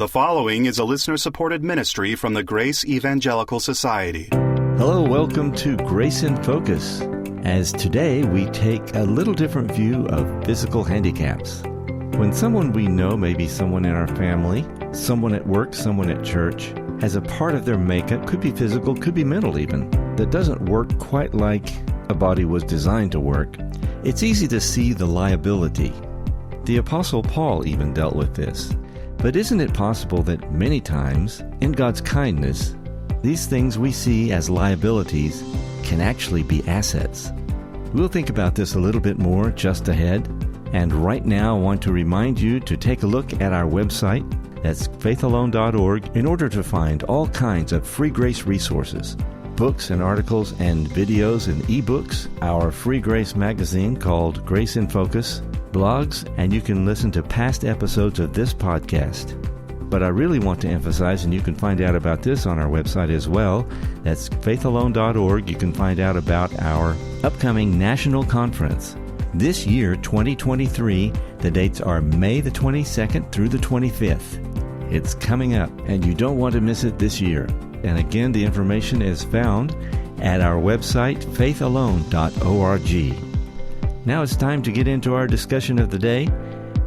The following is a listener-supported ministry from the Grace Evangelical Society. Hello, welcome to Grace in Focus, as today we take a little different view of physical handicaps. When someone we know, maybe someone in our family, someone at work, someone at church, has a part of their makeup, could be physical, could be mental even, that doesn't work quite like a body was designed to work, it's easy to see the liability. The Apostle Paul even dealt with this. But isn't it possible that many times, in God's kindness, these things we see as liabilities can actually be assets? We'll think about this a little bit more just ahead. And right now, I want to remind you to take a look at our website. That's faithalone.org in order to find all kinds of free grace resources, books and articles and videos and ebooks, our free grace magazine called Grace in Focus, blogs, and you can listen to past episodes of this podcast. But I really want to emphasize, and you can find out about this on our website as well, that's faithalone.org. You can find out about our upcoming national conference. This year, 2023, the dates are May the 22nd through the 25th. It's coming up, and you don't want to miss it this year. And again, the information is found at our website, faithalone.org. Now it's time to get into our discussion of the day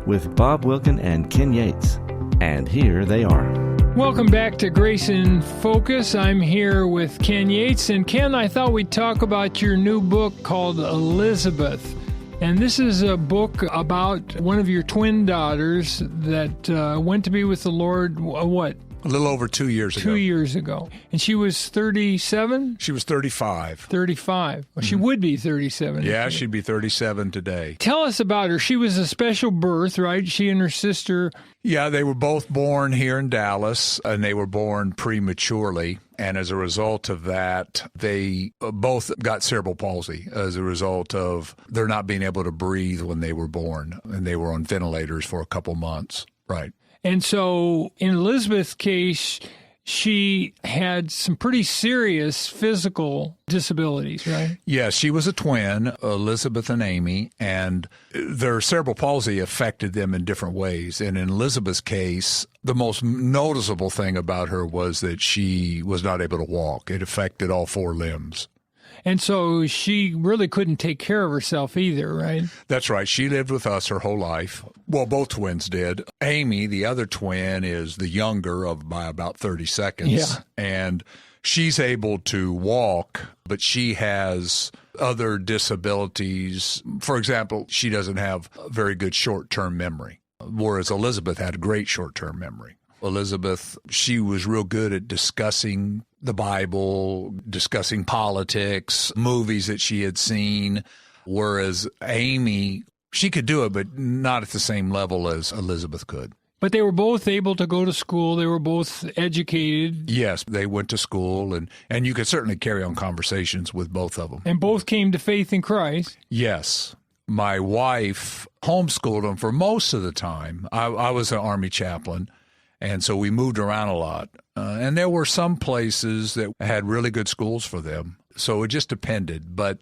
with Bob Wilkin and Ken Yates. And here they are. Welcome back to Grace in Focus. I'm here with Ken Yates. And Ken, I thought we'd talk about your new book called Elisabeth. And this is a book about one of your twin daughters that went to be with the Lord, what? A little over 2 years ago. 2 years ago. And she was 37? She was 35. 35. Well, she would be 37. Yeah, she'd be 37 today. Tell us about her. She was a special birth, right? She and her sister. Yeah, they were both born here in Dallas, and they were born prematurely. And as a result of that, they both got cerebral palsy as a result of their not being able to breathe when they were born. And they were on ventilators for a couple months. Right. And so in Elisabeth's case, she had some pretty serious physical disabilities, right? Yes, she was a twin, Elisabeth and Amy, and their cerebral palsy affected them in different ways. And in Elisabeth's case, the most noticeable thing about her was that she was not able to walk. It affected all four limbs. And so she really couldn't take care of herself either, right? That's right. She lived with us her whole life. Well, both twins did. Amy, the other twin, is the younger of by about 30 seconds. Yeah. And she's able to walk, but she has other disabilities. For example, she doesn't have a very good short-term memory, whereas Elisabeth had a great short-term memory. Elisabeth, she was real good at discussing the Bible, discussing politics, movies that she had seen, whereas Amy, she could do it, but not at the same level as Elisabeth could. But they were both able to go to school. They were both educated. Yes, they went to school, and you could certainly carry on conversations with both of them. And both came to faith in Christ. Yes. My wife homeschooled them for most of the time. I was an Army chaplain. And so we moved around a lot. And there were some places that had really good schools for them. So it just depended. But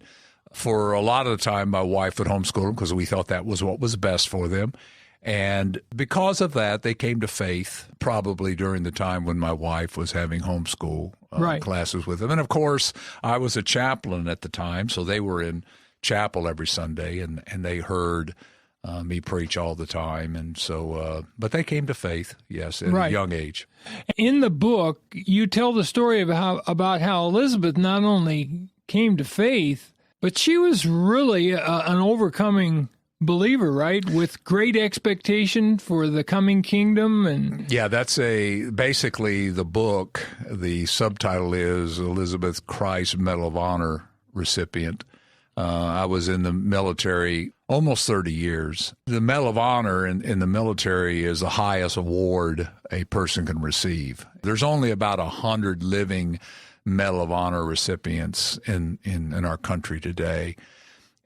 for a lot of the time, my wife would homeschool them because we thought that was what was best for them. And because of that, they came to faith probably during the time when my wife was having homeschool classes with them. And, of course, I was a chaplain at the time, so they were in chapel every Sunday, and they heard me preach all the time. And so, but they came to faith, yes, at a young age. In the book, you tell the story about how Elisabeth not only came to faith, but she was really an overcoming believer, right? With great expectation for the coming kingdom. And yeah, that's basically the book. The subtitle is Elisabeth Christ Medal of Honor recipient. I was in the military almost 30 years. The Medal of Honor in the military is the highest award a person can receive. There's only about 100 living Medal of Honor recipients in our country today.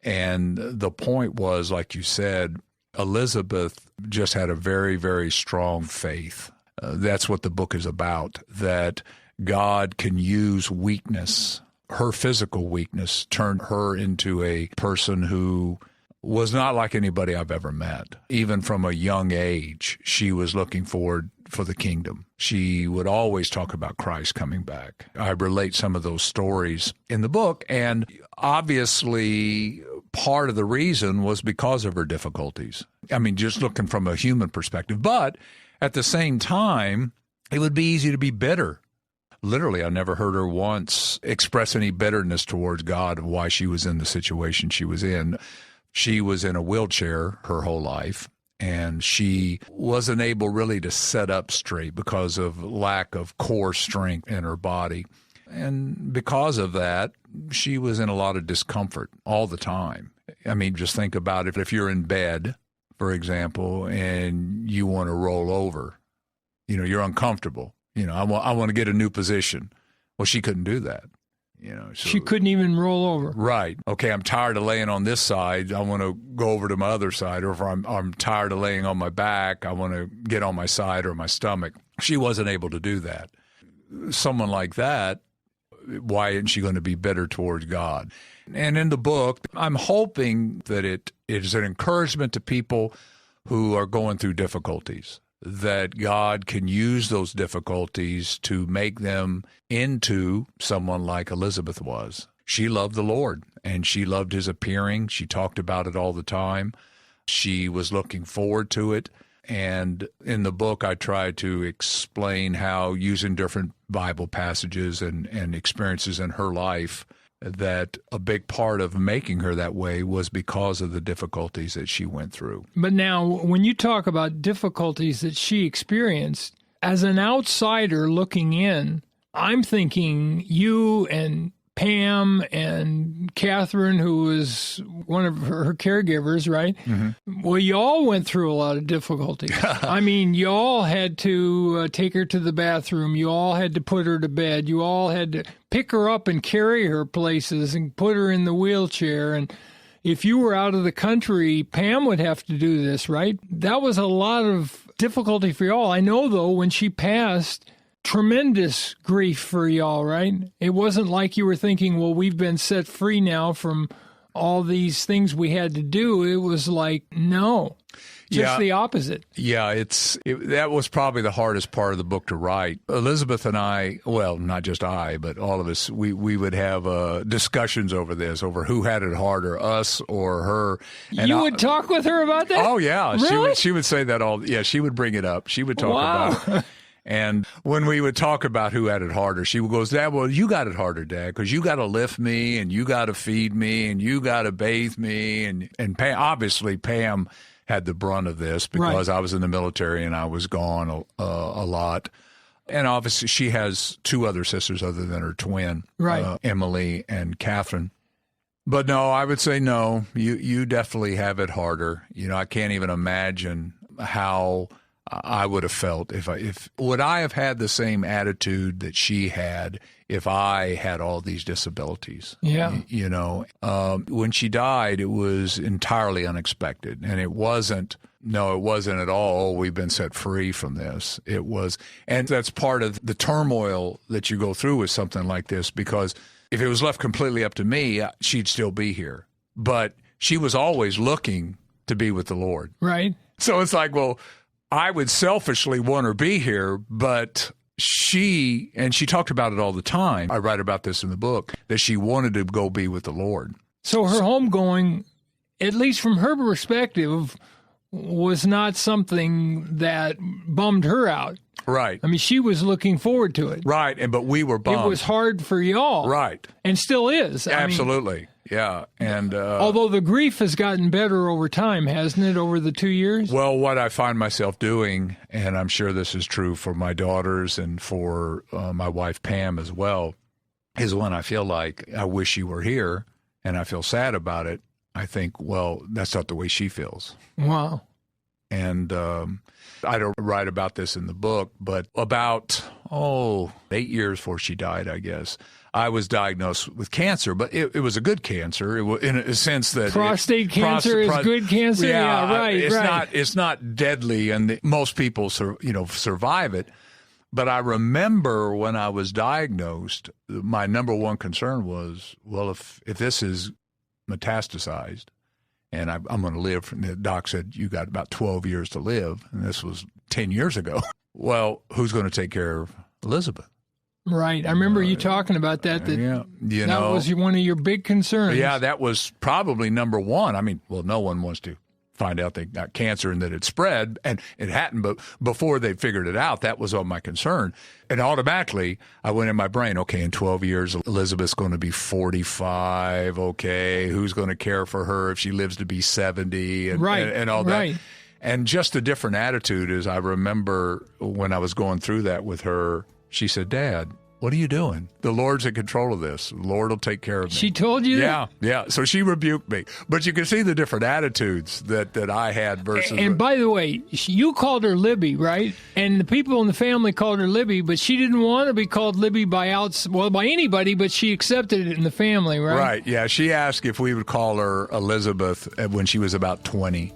And the point was, like you said, Elisabeth just had a very, very strong faith. That's what the book is about, that God can use weakness. Her physical weakness turned her into a person who was not like anybody I've ever met. Even from a young age, she was looking forward for the kingdom. She would always talk about Christ coming back. I relate some of those stories in the book, and obviously part of the reason was because of her difficulties. I mean, just looking from a human perspective. But at the same time, it would be easy to be bitter. Literally, I never heard her once express any bitterness towards God of why she was in the situation she was in. She was in a wheelchair her whole life, and she wasn't able really to sit up straight because of lack of core strength in her body. And because of that, she was in a lot of discomfort all the time. I mean, just think about it. If you're in bed, for example, and you want to roll over, you're uncomfortable. I want to get a new position. Well, she couldn't do that. So, she couldn't even roll over. Right. Okay, I'm tired of laying on this side. I want to go over to my other side. Or if I'm tired of laying on my back, I want to get on my side or my stomach. She wasn't able to do that. Someone like that, why isn't she going to be bitter towards God? And in the book, I'm hoping that it is an encouragement to people who are going through difficulties, that God can use those difficulties to make them into someone like Elisabeth was. She loved the Lord, and she loved his appearing. She talked about it all the time. She was looking forward to it. And in the book, I try to explain how, using different Bible passages and experiences in her life, that a big part of making her that way was because of the difficulties that she went through. But now, when you talk about difficulties that she experienced, as an outsider looking in, I'm thinking you and Pam and Catherine, who was one of her caregivers, right? Mm-hmm. Well, you all went through a lot of difficulties. I mean, you all had to take her to the bathroom. You all had to put her to bed. You all had to pick her up and carry her places and put her in the wheelchair. And if you were out of the country, Pam would have to do this, right? That was a lot of difficulty for y'all. I know, though, when she passed, tremendous grief for y'all, right? It wasn't like you were thinking, well, we've been set free now from all these things we had to do. It was like, no, just the opposite. Yeah, that was probably the hardest part of the book to write. Elisabeth and I, well, not just I, but all of us, we would have discussions over this, over who had it harder, us or her. And you would talk with her about that? Oh, yeah. Really? She would say that she would bring it up. She would talk about it. And when we would talk about who had it harder, she would go, Dad, well, you got it harder, Dad, because you got to lift me and you got to feed me and you got to bathe me. And obviously Pam had the brunt of this because I was in the military and I was gone a lot. And obviously she has two other sisters other than her twin, Emily and Catherine. But no, I would say no, you definitely have it harder. I can't even imagine how I would have felt would I have had the same attitude that she had if I had all these disabilities? Yeah. When she died, it was entirely unexpected, and it wasn't at all. Oh, we've been set free from this. It was, and that's part of the turmoil that you go through with something like this, because if it was left completely up to me, she'd still be here. But she was always looking to be with the Lord. Right. So it's like, well, I would selfishly want her to be here, but she talked about it all the time. I write about this in the book, that she wanted to go be with the Lord. So her homegoing, at least from her perspective, was not something that bummed her out. Right. I mean, she was looking forward to it. Right, but we were bummed. It was hard for y'all. Right. And still is. Absolutely. Yeah. And although the grief has gotten better over time, hasn't it, over the 2 years? Well, what I find myself doing, and I'm sure this is true for my daughters and for my wife Pam as well, is when I feel like I wish you were here and I feel sad about it, I think, well, that's not the way she feels. Wow. And I don't write about this in the book, but about, 8 years before she died, I guess, I was diagnosed with cancer, but it was a good cancer. It was, in a sense that prostate cancer is good cancer. Yeah, right. It's not deadly, and most people survive it. But I remember when I was diagnosed, my number one concern was, well, if this is metastasized, and I'm going to live. And the doc said, you got about 12 years to live. And this was 10 years ago. Well, who's going to take care of Elisabeth? Right. I remember you talking about that. Yeah. That was one of your big concerns. Yeah, that was probably number one. I mean, well, no one wants to find out they got cancer and that it spread, and it hadn't, but before they figured it out, that was all my concern. And automatically, I went in my brain, okay, in 12 years, Elisabeth's going to be 45, okay, who's going to care for her if she lives to be 70, and all that. Right. And just a different attitude is I remember when I was going through that with her, she said, Dad, what are you doing? The Lord's in control of this. The Lord will take care of me. She told you that? Yeah. So she rebuked me. But you can see the different attitudes that I had versus... And by the way, you called her Libby, right? And the people in the family called her Libby, but she didn't want to be called Libby by anybody, but she accepted it in the family, right? Right, yeah. She asked if we would call her Elisabeth when she was about 20.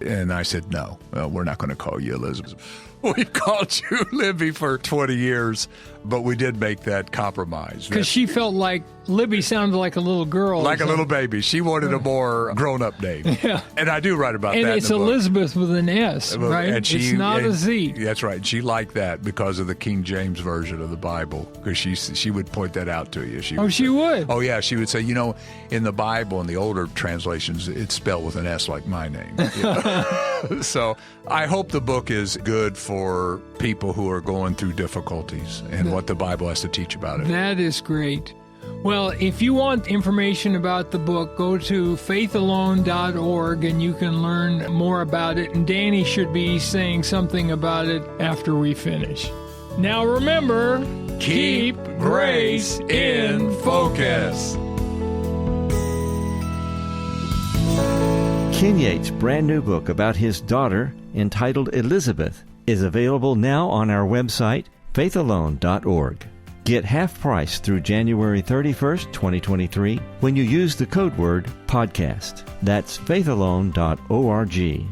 And I said, no, we're not going to call you Elisabeth. We called you Libby for 20 years, but we did make that compromise. Because she felt like Libby sounded like a little girl. Like a little baby. She wanted a more grown-up name. Yeah. And I do write about that in the book. And it's Elisabeth with an S, right? It's not a Z. That's right. She liked that because of the King James Version of the Bible, because she would point that out to you. She would? Oh, yeah. She would say, in the Bible, in the older translations, it's spelled with an S like my name. So I hope the book is good for people who are going through difficulties and what the Bible has to teach about it. That is great. Well, if you want information about the book, go to faithalone.org and you can learn more about it. And Danny should be saying something about it after we finish. Now remember, keep grace in focus. Ken Yates' brand new book about his daughter, entitled Elisabeth, is available now on our website, faithalone.org. Get half price through January 31st, 2023, when you use the code word podcast. That's faithalone.org.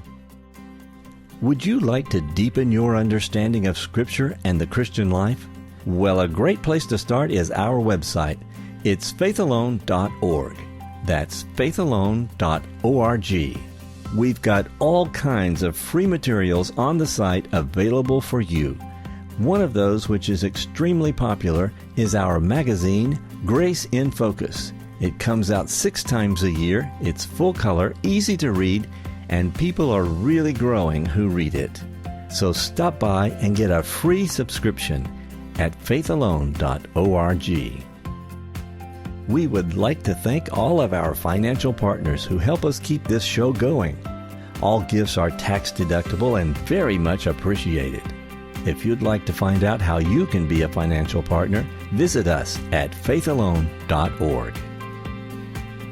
Would you like to deepen your understanding of Scripture and the Christian life? Well, a great place to start is our website. It's faithalone.org. That's faithalone.org. We've got all kinds of free materials on the site available for you. One of those, which is extremely popular, is our magazine, Grace in Focus. It comes out 6 times a year, it's full color, easy to read, and people are really growing who read it. So stop by and get a free subscription at faithalone.org. We would like to thank all of our financial partners who help us keep this show going. All gifts are tax deductible and very much appreciated. If you'd like to find out how you can be a financial partner, visit us at faithalone.org.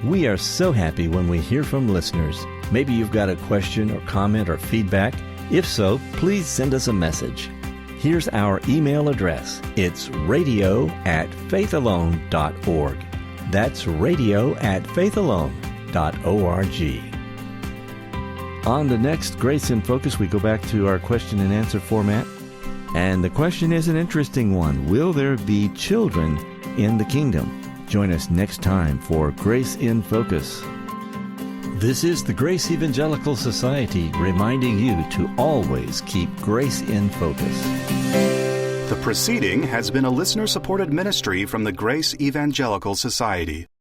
We are so happy when we hear from listeners. Maybe you've got a question or comment or feedback. If so, please send us a message. Here's our email address. It's radio@faithalone.org. That's radio@faithalone.org. On the next Grace in Focus, we go back to our question and answer format. And the question is an interesting one. Will there be children in the kingdom? Join us next time for Grace in Focus. This is the Grace Evangelical Society reminding you to always keep grace in focus. The proceeding has been a listener-supported ministry from the Grace Evangelical Society.